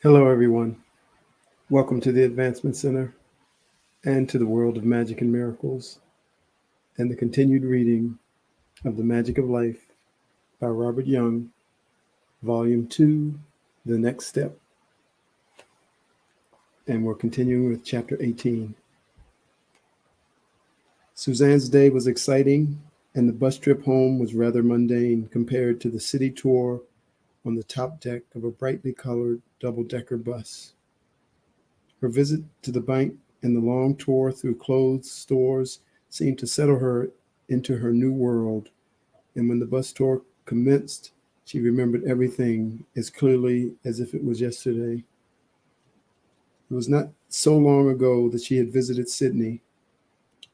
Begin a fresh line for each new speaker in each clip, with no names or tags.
Hello, everyone. Welcome to the Advancement Center and to the world of magic and miracles and the continued reading of The Magic of Life by Robert Young, Volume 2, The Next Step. And we're continuing with Chapter 18. Suzanne's day was exciting, and the bus trip home was rather mundane compared to the city tour on the top deck of a brightly colored double-decker bus. Her visit to the bank and the long tour through clothes stores seemed to settle her into her new world, and when the bus tour commenced, she remembered everything as clearly as if it was yesterday. It was not so long ago that she had visited Sydney.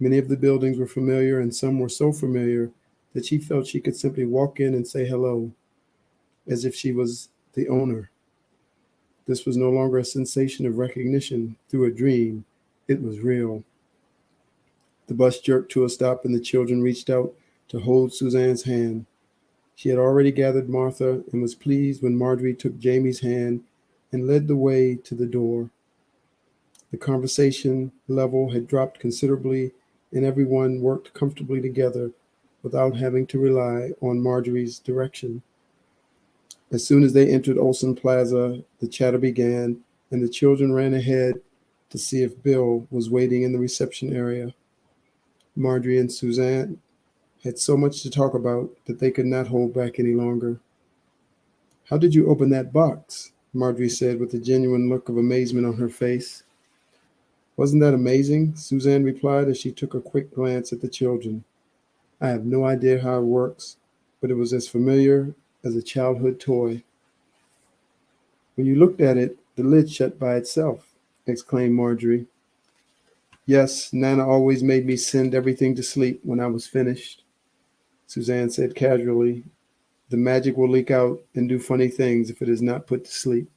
Many of the buildings were familiar, and some were so familiar that she felt she could simply walk in and say hello, as if she was the owner. This was no longer a sensation of recognition through a dream. It was real. The bus jerked to a stop, and the children reached out to hold Suzanne's hand. She had already gathered Martha and was pleased when Marjorie took Jamie's hand and led the way to the door. The conversation level had dropped considerably, and everyone worked comfortably together without having to rely on Marjorie's direction. As soon as they entered Olson Plaza, the chatter began, and the children ran ahead to see if Bill was waiting in the reception area. Marjorie and Suzanne had so much to talk about that they could not hold back any longer. "How did you open that box?" Marjorie said with a genuine look of amazement on her face. "Wasn't that amazing?" Suzanne replied as she took a quick glance at the children. "I have no idea how it works, but it was as familiar as a childhood toy." "When you looked at it, the lid shut by itself," exclaimed Marjorie. "Yes, Nana always made me send everything to sleep when I was finished," Suzanne said casually. "The magic will leak out and do funny things if it is not put to sleep."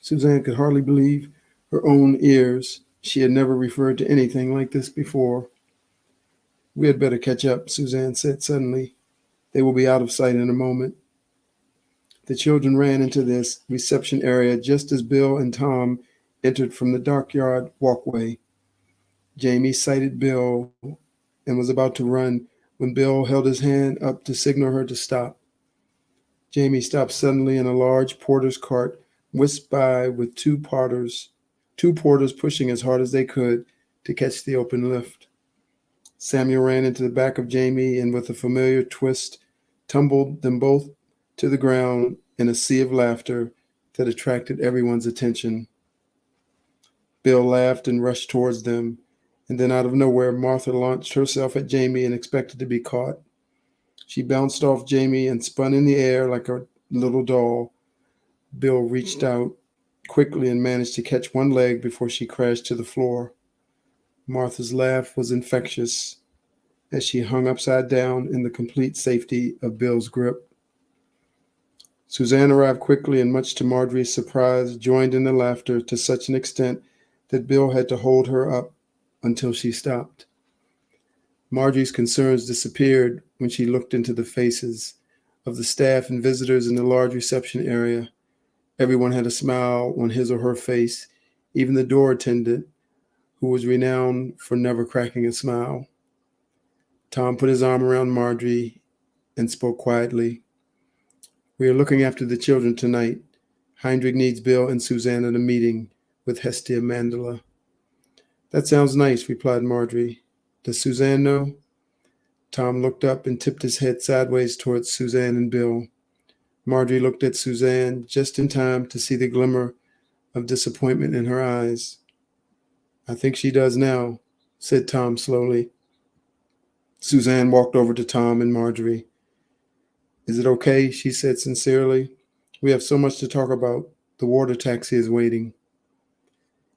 Suzanne could hardly believe her own ears. She had never referred to anything like this before. "We had better catch up," Suzanne said suddenly. "They will be out of sight in a moment." The children ran into this reception area just as Bill and Tom entered from the dockyard walkway. Jamie sighted Bill and was about to run when Bill held his hand up to signal her to stop. Jamie stopped suddenly, and a large porter's cart whisked by with two porters pushing as hard as they could to catch the open lift. Samuel ran into the back of Jamie and with a familiar twist tumbled them both to the ground in a sea of laughter that attracted everyone's attention. Bill laughed and rushed towards them, and then out of nowhere Martha launched herself at Jamie and expected to be caught. She bounced off Jamie and spun in the air like a little doll. Bill reached out quickly and managed to catch one leg before she crashed to the floor. Martha's laugh was infectious as she hung upside down in the complete safety of Bill's grip. Suzanne arrived quickly and, much to Marjorie's surprise, joined in the laughter to such an extent that Bill had to hold her up until she stopped. Marjorie's concerns disappeared when she looked into the faces of the staff and visitors in the large reception area. Everyone had a smile on his or her face, even the door attendant, who was renowned for never cracking a smile. Tom put his arm around Marjorie and spoke quietly. "We are looking after the children tonight. Heinrich needs Bill and Suzanne at a meeting with Hestia Mandela." "That sounds nice," replied Marjorie. "Does Suzanne know?" Tom looked up and tipped his head sideways towards Suzanne and Bill. Marjorie looked at Suzanne just in time to see the glimmer of disappointment in her eyes. "I think she does now," said Tom slowly. Suzanne walked over to Tom and Marjorie. "Is it okay?" she said sincerely. "We have so much to talk about. The water taxi is waiting."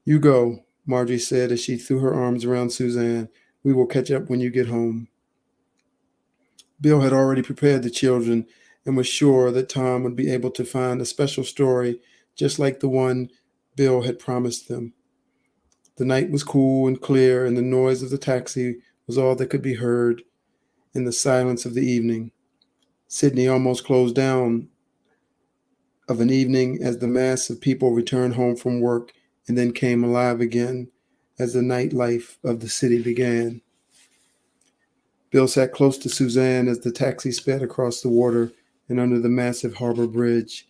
"You go," Marjorie said as she threw her arms around Suzanne. "We will catch up when you get home." Bill had already prepared the children and was sure that Tom would be able to find a special story just like the one Bill had promised them. The night was cool and clear, and the noise of the taxi was all that could be heard in the silence of the evening. Sydney almost closed down of an evening as the mass of people returned home from work and then came alive again as the nightlife of the city began. Bill sat close to Suzanne as the taxi sped across the water and under the massive harbor bridge.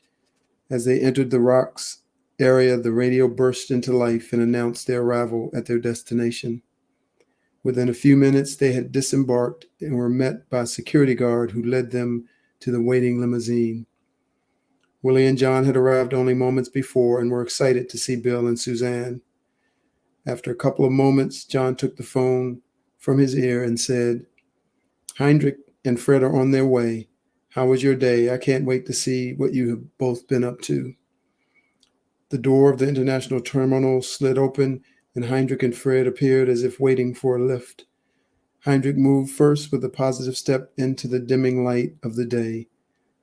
As they entered the rocks area, the radio burst into life and announced their arrival at their destination. Within a few minutes, they had disembarked and were met by a security guard who led them to the waiting limousine. Willie and John had arrived only moments before and were excited to see Bill and Suzanne. After a couple of moments, John took the phone from his ear and said, "Heinrich and Fred are on their way. How was your day? I can't wait to see what you have both been up to." The door of the international terminal slid open, and Heinrich and Fred appeared as if waiting for a lift. Heinrich moved first with a positive step into the dimming light of the day.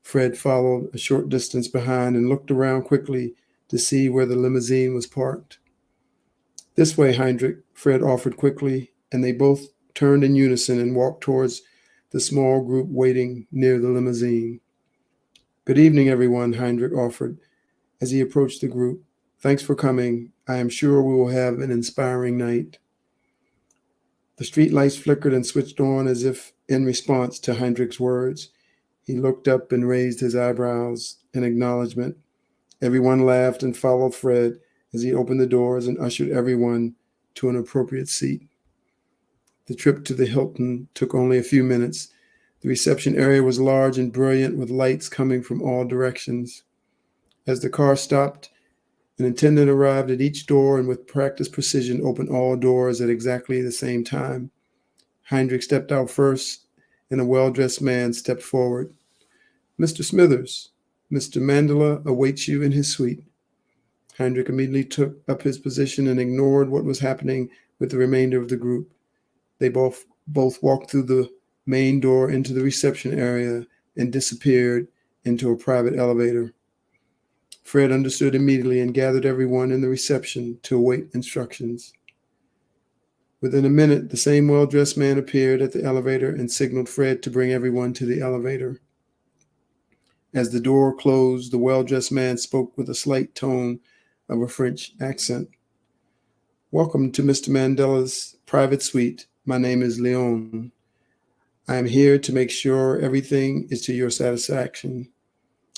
Fred followed a short distance behind and looked around quickly to see where the limousine was parked. "This way, Heinrich," Fred offered quickly, and they both turned in unison and walked towards the small group waiting near the limousine. "Good evening, everyone," Heinrich offered as he approached the group. "Thanks for coming. I am sure we will have an inspiring night." The street lights flickered and switched on as if in response to Heinrich's words. He looked up and raised his eyebrows in acknowledgement. Everyone laughed and followed Fred as he opened the doors and ushered everyone to an appropriate seat. The trip to the Hilton took only a few minutes. The reception area was large and brilliant with lights coming from all directions. As the car stopped, an attendant arrived at each door and with practiced precision opened all doors at exactly the same time. Heinrich stepped out first, and a well-dressed man stepped forward. "Mr. Smithers, Mr. Mandela awaits you in his suite." Heinrich immediately took up his position and ignored what was happening with the remainder of the group. They both walked through the main door into the reception area and disappeared into a private elevator. Fred understood immediately and gathered everyone in the reception to await instructions. Within a minute, the same well-dressed man appeared at the elevator and signaled Fred to bring everyone to the elevator. As the door closed, the well-dressed man spoke with a slight tone of a French accent. "Welcome to Mr. Mandela's private suite. My name is Leon. I am here to make sure everything is to your satisfaction.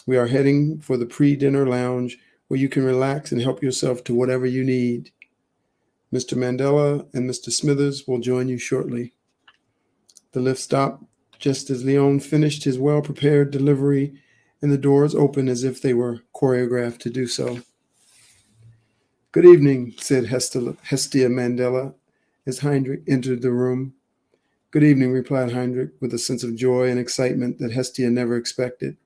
We are heading for the pre-dinner lounge where you can relax and help yourself to whatever you need. Mr. Mandela and Mr. Smithers will join you shortly." The lift stopped just as Leon finished his well-prepared delivery, and the doors opened as if they were choreographed to do so. "Good evening," said Hestia Mandela as Heinrich entered the room. "Good evening," replied Heinrich with a sense of joy and excitement that Hestia never expected.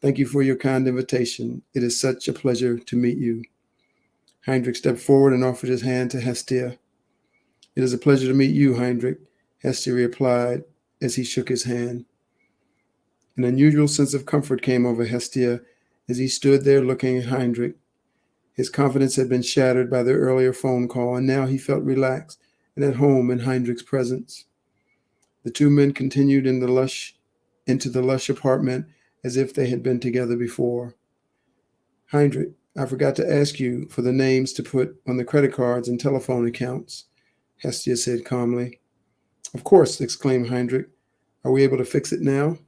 "Thank you for your kind invitation. It is such a pleasure to meet you." Heinrich stepped forward and offered his hand to Hestia. "It is a pleasure to meet you, Heinrich," Hestia replied as he shook his hand. An unusual sense of comfort came over Hestia as he stood there looking at Heinrich. His confidence had been shattered by their earlier phone call, and now he felt relaxed and at home in Heinrich's presence. The two men continued into the lush apartment as if they had been together before. "Heinrich, I forgot to ask you for the names to put on the credit cards and telephone accounts," Hestia said calmly. "Of course," exclaimed Heinrich. "Are we able to fix it now?"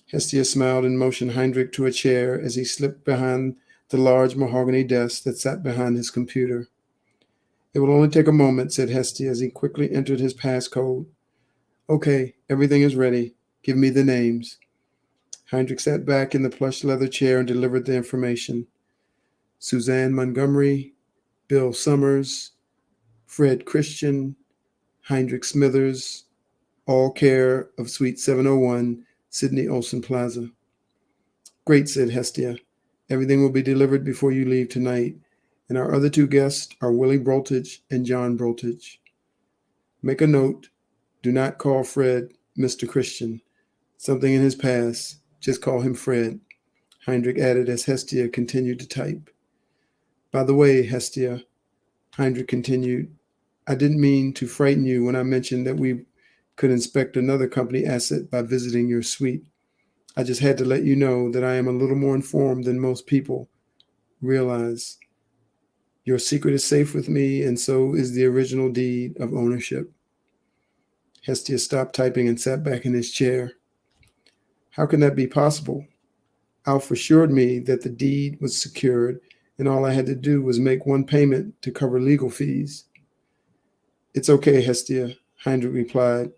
Hestia smiled and motioned Heinrich to a chair as he slipped behind the large mahogany desk that sat behind his computer. "It will only take a moment," said Hestia as he quickly entered his passcode. "Okay, everything is ready. Give me the names." Heinrich sat back in the plush leather chair and delivered the information. Suzanne Montgomery, Bill Summers, Fred Christian, Heinrich Smithers, all care of Suite 701, Sidney Olson Plaza. "Great," said Hestia. "Everything will be delivered before you leave tonight, and our other two guests are Willie Broltage and John Broltage. Make a note. Do not call Fred Mr. Christian. Something in his past. Just call him Fred," Heinrich added as Hestia continued to type. "By the way, Hestia," Heinrich continued, "I didn't mean to frighten you when I mentioned that we could inspect another company asset by visiting your suite. I just had to let you know that I am a little more informed than most people realize. Your secret is safe with me, and so is the original deed of ownership. Hestia stopped typing and sat back in his chair. How can that be possible? Alf assured me that the deed was secured, and all I had to do was make one payment to cover legal fees. It's okay, Hestia, Heinrich replied.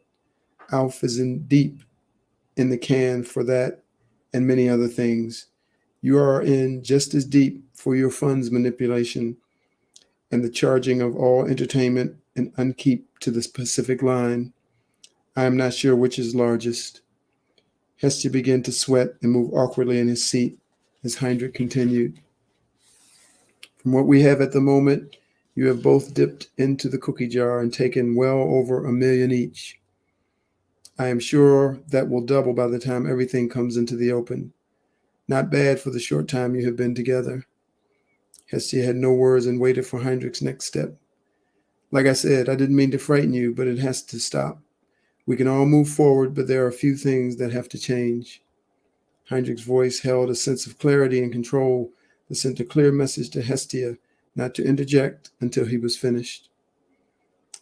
Alf is in deep in the can for that and many other things. You are in just as deep for your funds manipulation and the charging of all entertainment and upkeep to the Pacific line. I am not sure which is largest. Hestia began to sweat and move awkwardly in his seat as Heinrich continued. From what we have at the moment, you have both dipped into the cookie jar and taken well over $1 million each. I am sure that will double by the time everything comes into the open. Not bad for the short time you have been together. Hestia had no words and waited for Heinrich's next step. Like I said, I didn't mean to frighten you, but it has to stop. We can all move forward, but there are a few things that have to change. Heinrich's voice held a sense of clarity and control that sent a clear message to Hestia not to interject until he was finished.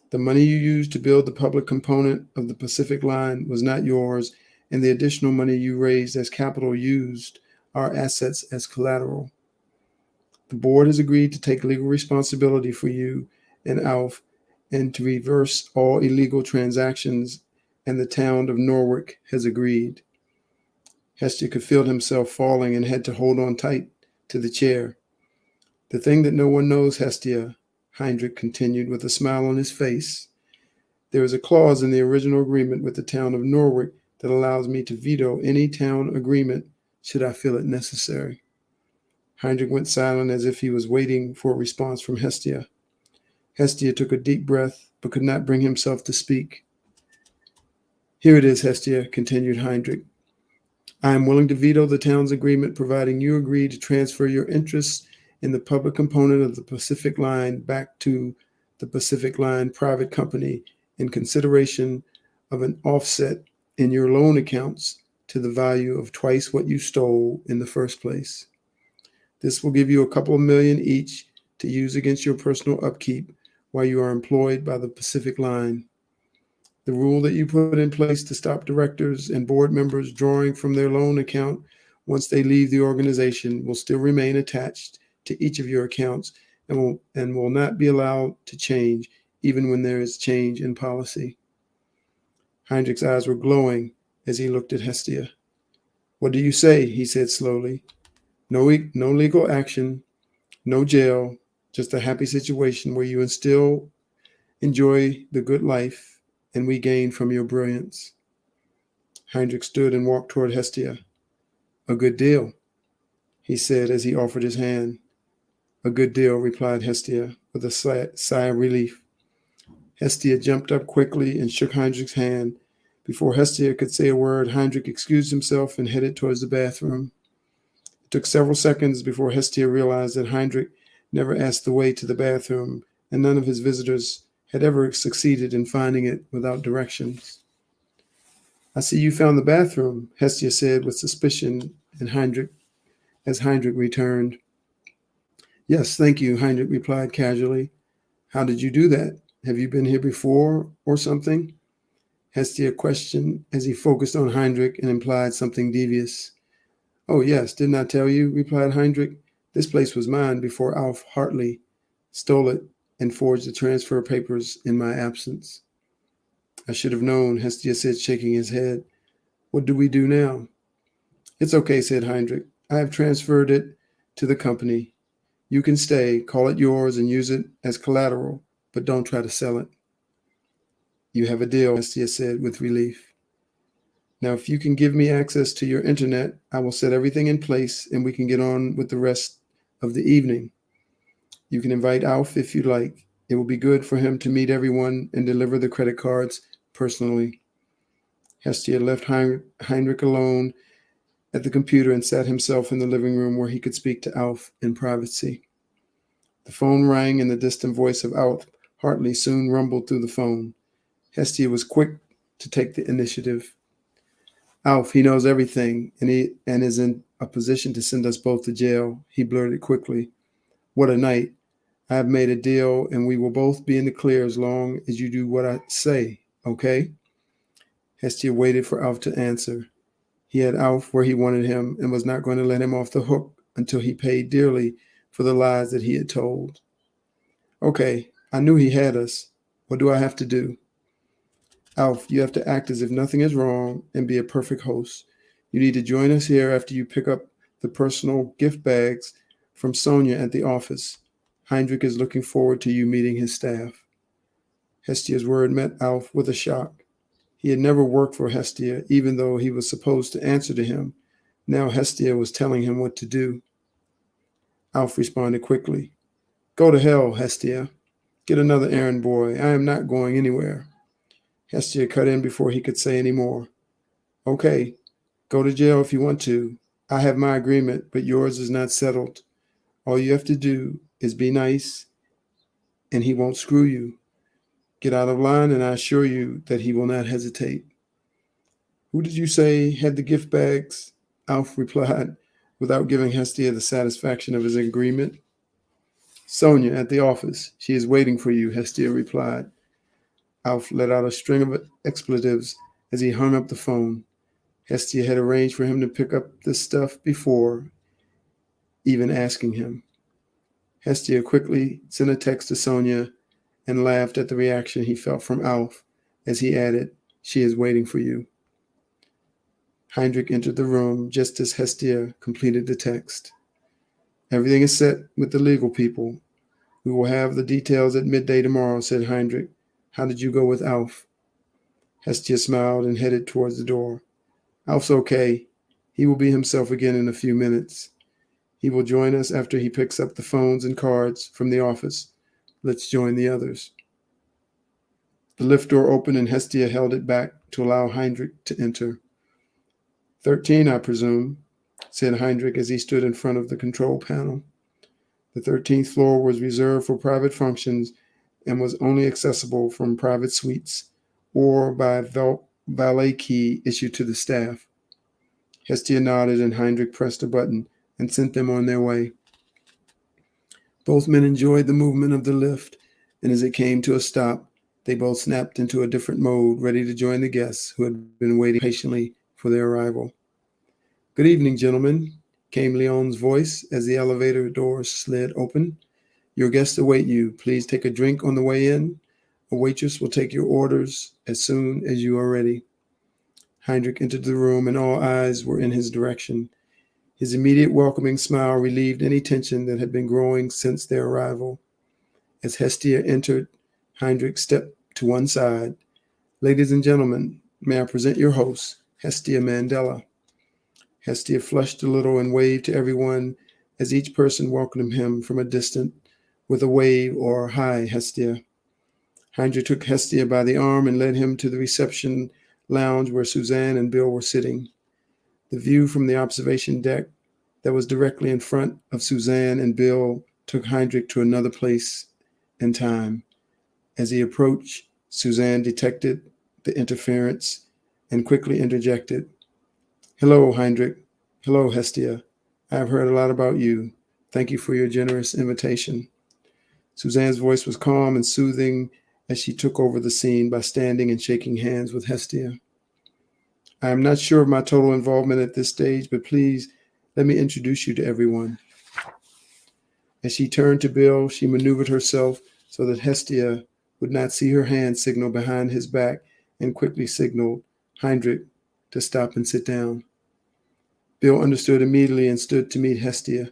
The money you used to build the public component of the Pacific Line was not yours, and the additional money you raised as capital used our assets as collateral. The board has agreed to take legal responsibility for you and Alf and to reverse all illegal transactions, and the town of Norwich has agreed. Hestia could feel himself falling and had to hold on tight to the chair. The thing that no one knows, Hestia, Heinrich continued with a smile on his face. There is a clause in the original agreement with the town of Norwich that allows me to veto any town agreement should I feel it necessary. Heinrich went silent as if he was waiting for a response from Hestia. Hestia took a deep breath but could not bring himself to speak. Here it is, Hestia, continued Heinrich. I am willing to veto the town's agreement providing you agree to transfer your interests in the public component of the Pacific Line back to the Pacific Line Private Company in consideration of an offset in your loan accounts to the value of twice what you stole in the first place. This will give you a couple of million each to use against your personal upkeep while you are employed by the Pacific Line. The rule that you put in place to stop directors and board members drawing from their loan account once they leave the organization will still remain attached to each of your accounts and will not be allowed to change even when there is change in policy. Heinrich's eyes were glowing as he looked at Hestia. What do you say? He said slowly. No legal action, no jail, just a happy situation where you still enjoy the good life and we gain from your brilliance. Heinrich stood and walked toward Hestia. A good deal, he said as he offered his hand. A good deal, replied Hestia with a sigh of relief. Hestia jumped up quickly and shook Heinrich's hand. Before Hestia could say a word, Heinrich excused himself and headed towards the bathroom. It took several seconds before Hestia realized that Heinrich never asked the way to the bathroom, and none of his visitors had ever succeeded in finding it without directions. I see you found the bathroom, Hestia said with suspicion, as Heinrich returned. Yes, thank you, Heinrich replied casually. How did you do that? Have you been here before or something? Hestia questioned as he focused on Heinrich and implied something devious. Oh, yes, didn't I tell you, replied Heinrich. This place was mine before Alf Hartley stole it and forged the transfer papers in my absence. I should have known, Hestia said, shaking his head. What do we do now? It's okay, said Heinrich. I have transferred it to the company. You can stay, call it yours, and use it as collateral, but don't try to sell it. You have a deal, Hestia said with relief. Now, if you can give me access to your internet, I will set everything in place and we can get on with the rest of the evening. You can invite Alf if you like. It will be good for him to meet everyone and deliver the credit cards personally. Hestia left Heinrich alone at the computer and sat himself in the living room where he could speak to Alf in privacy. The phone rang and the distant voice of Alf Hartley soon rumbled through the phone. Hestia was quick to take the initiative. Alf, he knows everything, and is in a position to send us both to jail, he blurted quickly. What a night. I have made a deal, and we will both be in the clear as long as you do what I say, okay? Hestia waited for Alf to answer. He had Alf where he wanted him and was not going to let him off the hook until he paid dearly for the lies that he had told. Okay, I knew he had us. What do I have to do? Alf, you have to act as if nothing is wrong and be a perfect host. You need to join us here after you pick up the personal gift bags from Sonia at the office. Heinrich is looking forward to you meeting his staff. Hestia's word met Alf with a shock. He had never worked for Hestia, even though he was supposed to answer to him. Now Hestia was telling him what to do. Alf responded quickly. Go to hell, Hestia. Get another errand boy. I am not going anywhere. Hestia cut in before he could say any more. Okay, go to jail if you want to. I have my agreement, but yours is not settled. All you have to do is be nice, and he won't screw you. Get out of line, and I assure you that he will not hesitate. Who did you say had the gift bags? Alf replied, without giving Hestia the satisfaction of his agreement. Sonia at the office. She is waiting for you, Hestia replied. Alf let out a string of expletives as he hung up the phone. Hestia had arranged for him to pick up this stuff before even asking him. Hestia quickly sent a text to Sonia and laughed at the reaction he felt from Alf as he added, She is waiting for you. Heinrich entered the room just as Hestia completed the text. Everything is set with the legal people. We will have the details at midday tomorrow, said Heinrich. How did you go with Alf? Hestia smiled and headed towards the door. Alf's okay. He will be himself again in a few minutes. He will join us after he picks up the phones and cards from the office. Let's join the others. The lift door opened and Hestia held it back to allow Heinrich to enter. 13, I presume, said Heinrich as he stood in front of the control panel. The 13th floor was reserved for private functions and was only accessible from private suites or by valet key issued to the staff. Hestia nodded and Heinrich pressed a button and sent them on their way. Both men enjoyed the movement of the lift, and as it came to a stop, they both snapped into a different mode, ready to join the guests who had been waiting patiently for their arrival. Good evening, gentlemen, came Leon's voice as the elevator doors slid open. Your guests await you. Please take a drink on the way in. A waitress will take your orders as soon as you are ready. Heinrich entered the room and all eyes were in his direction. His immediate welcoming smile relieved any tension that had been growing since their arrival. As Hestia entered, Heinrich stepped to one side. Ladies and gentlemen, may I present your host, Hestia Mandela. Hestia flushed a little and waved to everyone as each person welcomed him from a distance with a wave or hi, Hestia. Heinrich took Hestia by the arm and led him to the reception lounge where Suzanne and Bill were sitting. The view from the observation deck that was directly in front of Suzanne and Bill took Heinrich to another place and time. As he approached, Suzanne detected the interference and quickly interjected. Hello, Heinrich. Hello, Hestia. I have heard a lot about you. Thank you for your generous invitation. Suzanne's voice was calm and soothing as she took over the scene by standing and shaking hands with Hestia. I am not sure of my total involvement at this stage, but please let me introduce you to everyone. As she turned to Bill, she maneuvered herself so that Hestia would not see her hand signal behind his back and quickly signaled Heinrich to stop and sit down. Bill understood immediately and stood to meet Hestia.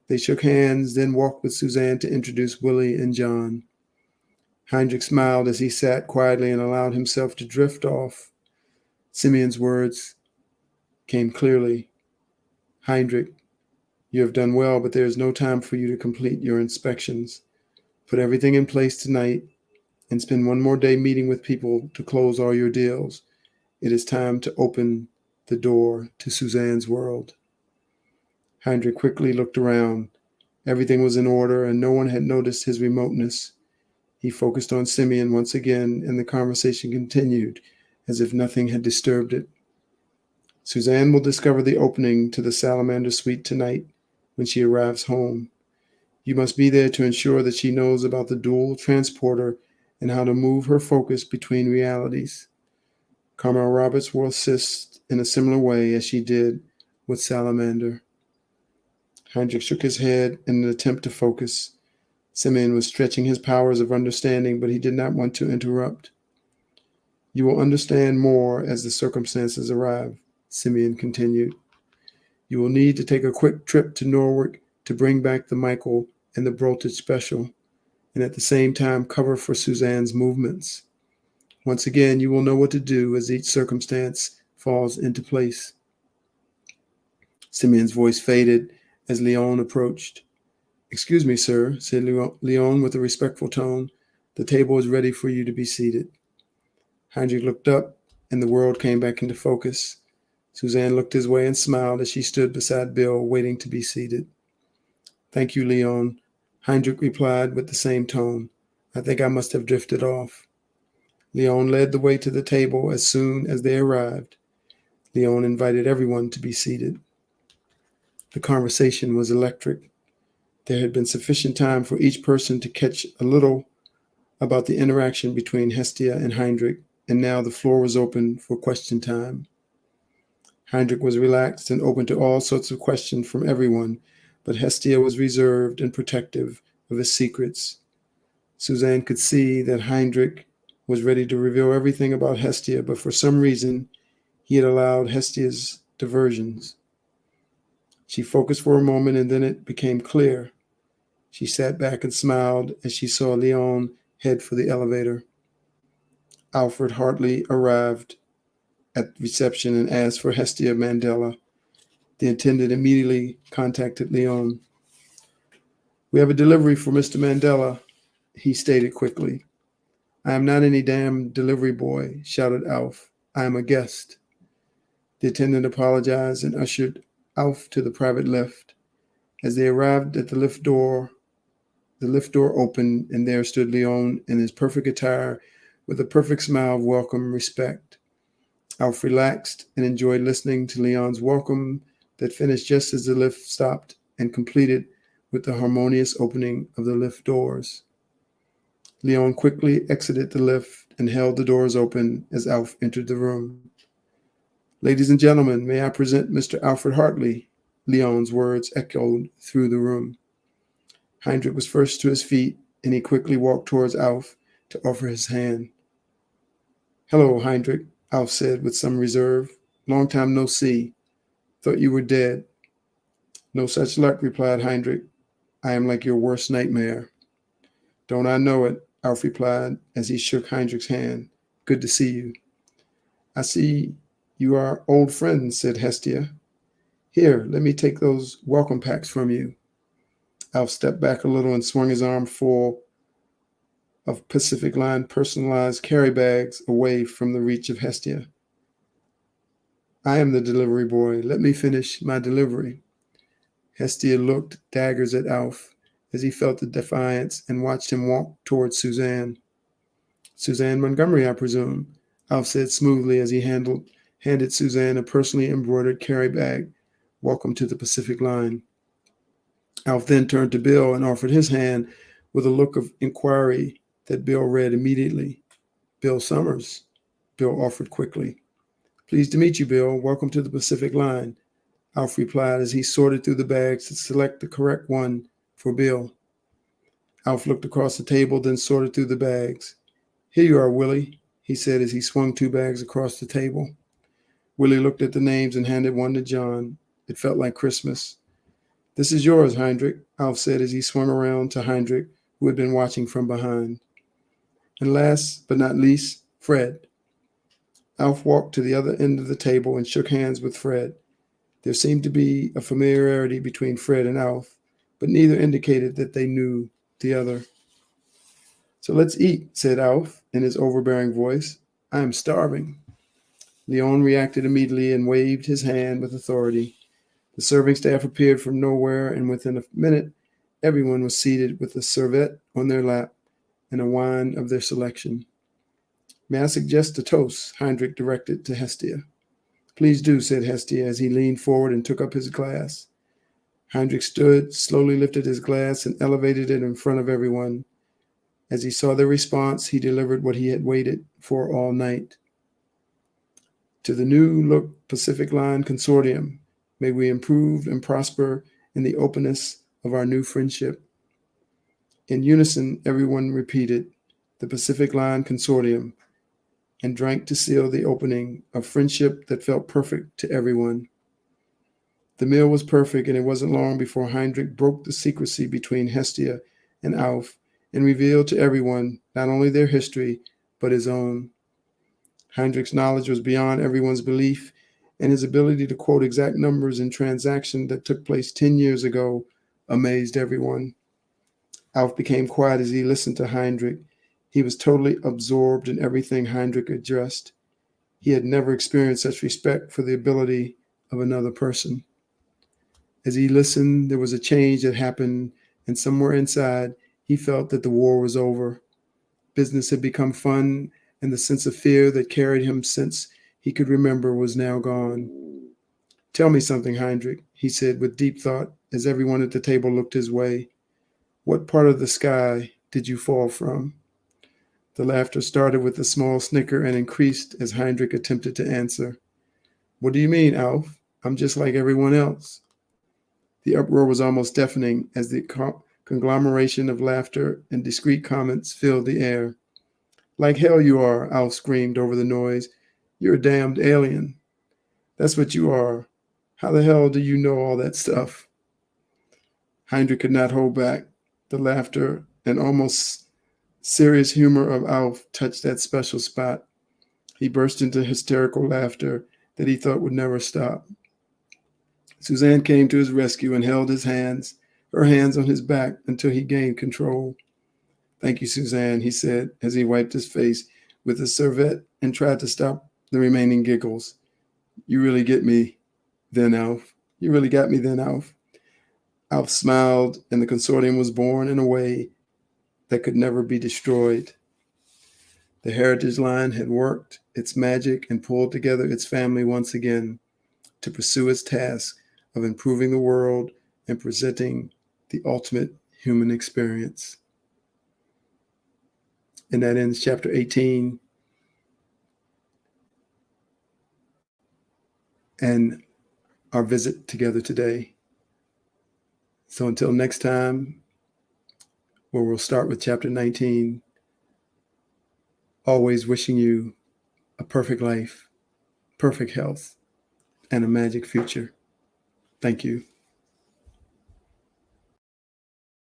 They shook hands, then walked with Suzanne to introduce Willie and John. Heinrich smiled as he sat quietly and allowed himself to drift off. Simeon's words came clearly. Heinrich, you have done well, but there is no time for you to complete your inspections. Put everything in place tonight and spend one more day meeting with people to close all your deals. It is time to open the door to Suzanne's world. Heinrich quickly looked around. Everything was in order and no one had noticed his remoteness. He focused on Simeon once again and the conversation continued as if nothing had disturbed it. Suzanne will discover the opening to the salamander suite tonight when she arrives home. You must be there to ensure that she knows about the dual transporter and how to move her focus between realities. Carmel Roberts will assist in a similar way as she did with Salamander. Heinrich shook his head in an attempt to focus. Simeon was stretching his powers of understanding, but he did not want to interrupt. You will understand more as the circumstances arrive, Simeon continued. You will need to take a quick trip to Norwich to bring back the Michael and the Voltage special, and at the same time cover for Suzanne's movements. Once again, you will know what to do as each circumstance falls into place. Simeon's voice faded as Leon approached. Excuse me, sir, said Leon with a respectful tone. The table is ready for you to be seated. Heinrich looked up, and the world came back into focus. Suzanne looked his way and smiled as she stood beside Bill, waiting to be seated. Thank you, Leon, Heinrich replied with the same tone. I think I must have drifted off. Leon led the way to the table as soon as they arrived. Leon invited everyone to be seated. The conversation was electric. There had been sufficient time for each person to catch a little about the interaction between Hestia and Heinrich, and now the floor was open for question time. Heinrich was relaxed and open to all sorts of questions from everyone, but Hestia was reserved and protective of his secrets. Suzanne could see that Heinrich was ready to reveal everything about Hestia, but for some reason, he had allowed Hestia's diversions. She focused for a moment, and then it became clear. She sat back and smiled as she saw Leon head for the elevator. Alfred Hartley arrived at reception and asked for Hestia Mandela. The attendant immediately contacted Leon. We have a delivery for Mr. Mandela, he stated quickly. I am not any damn delivery boy, shouted Alf. I am a guest. The attendant apologized and ushered Alf to the private lift. As they arrived at the lift door opened, and there stood Leon in his perfect attire with a perfect smile of welcome and respect. Alf relaxed and enjoyed listening to Leon's welcome that finished just as the lift stopped and completed with the harmonious opening of the lift doors. Leon quickly exited the lift and held the doors open as Alf entered the room. Ladies and gentlemen, may I present Mr. Alfred Hartley? Leon's words echoed through the room. Heinrich was first to his feet, and he quickly walked towards Alf to offer his hand. Hello, Heinrich, Alf said with some reserve. Long time no see. Thought you were dead. No such luck, replied Heinrich. I am like your worst nightmare. Don't I know it, Alf replied as he shook Heinrich's hand. Good to see you. I see you are old friends, said Hestia. Here, let me take those welcome packs from you. Alf stepped back a little and swung his arm full of Pacific Line personalized carry bags away from the reach of Hestia. I am the delivery boy. Let me finish my delivery. Hestia looked daggers at Alf as he felt the defiance and watched him walk towards Suzanne. Suzanne Montgomery, I presume, Alf said smoothly as he handed Suzanne a personally embroidered carry bag. Welcome to the Pacific Line. Alf then turned to Bill and offered his hand with a look of inquiry that Bill read immediately. Bill Summers, Bill offered quickly. Pleased to meet you, Bill. Welcome to the Pacific Line, Alf replied as he sorted through the bags to select the correct one for Bill. Alf looked across the table, then sorted through the bags. Here you are, Willie, he said as he swung 2 bags across the table. Willie looked at the names and handed one to John. It felt like Christmas. This is yours, Heinrich, Alf said as he swung around to Heinrich, who had been watching from behind. And last but not least, Fred. Alf walked to the other end of the table and shook hands with Fred. There seemed to be a familiarity between Fred and Alf, but neither indicated that they knew the other. So let's eat, said Alf in his overbearing voice. I am starving. Leon reacted immediately and waved his hand with authority. The serving staff appeared from nowhere, and within a minute, everyone was seated with a serviette on their lap and a wine of their selection. May I suggest a toast? Heinrich directed to Hestia. Please do, said Hestia as he leaned forward and took up his glass. Heinrich stood, slowly lifted his glass, and elevated it in front of everyone. As he saw their response, he delivered what he had waited for all night. To the New Look Pacific Line Consortium, may we improve and prosper in the openness of our new friendship. In unison, everyone repeated, the Pacific Line Consortium, and drank to seal the opening of friendship that felt perfect to everyone. The meal was perfect, and it wasn't long before Heinrich broke the secrecy between Hestia and Alf and revealed to everyone not only their history, but his own. Heinrich's knowledge was beyond everyone's belief, and his ability to quote exact numbers in transactions that took place 10 years ago amazed everyone. Alf became quiet as he listened to Heinrich. He was totally absorbed in everything Heinrich addressed. He had never experienced such respect for the ability of another person. As he listened, there was a change that happened, and somewhere inside, he felt that the war was over. Business had become fun, and the sense of fear that carried him since he could remember was now gone. Tell me something, Heinrich, he said with deep thought as everyone at the table looked his way. What part of the sky did you fall from? The laughter started with a small snicker and increased as Heinrich attempted to answer. What do you mean, Alf? I'm just like everyone else. The uproar was almost deafening as the conglomeration of laughter and discreet comments filled the air. Like hell you are, Alf screamed over the noise. You're a damned alien. That's what you are. How the hell do you know all that stuff? Heinrich could not hold back. The laughter and almost serious humor of Alf touched that special spot. He burst into hysterical laughter that he thought would never stop. Suzanne came to his rescue and held her hands on his back until he gained control. Thank you, Suzanne, he said as he wiped his face with his serviette and tried to stop the remaining giggles. You really get me then, Alf. You really got me then, Alf. Alf smiled, and the consortium was born in a way that could never be destroyed. The heritage line had worked its magic and pulled together its family once again to pursue its task of improving the world and presenting the ultimate human experience. And that ends chapter 18. And our visit together today. So until next time, where we'll start with chapter 19, always wishing you a perfect life, perfect health, and a magic future. Thank you.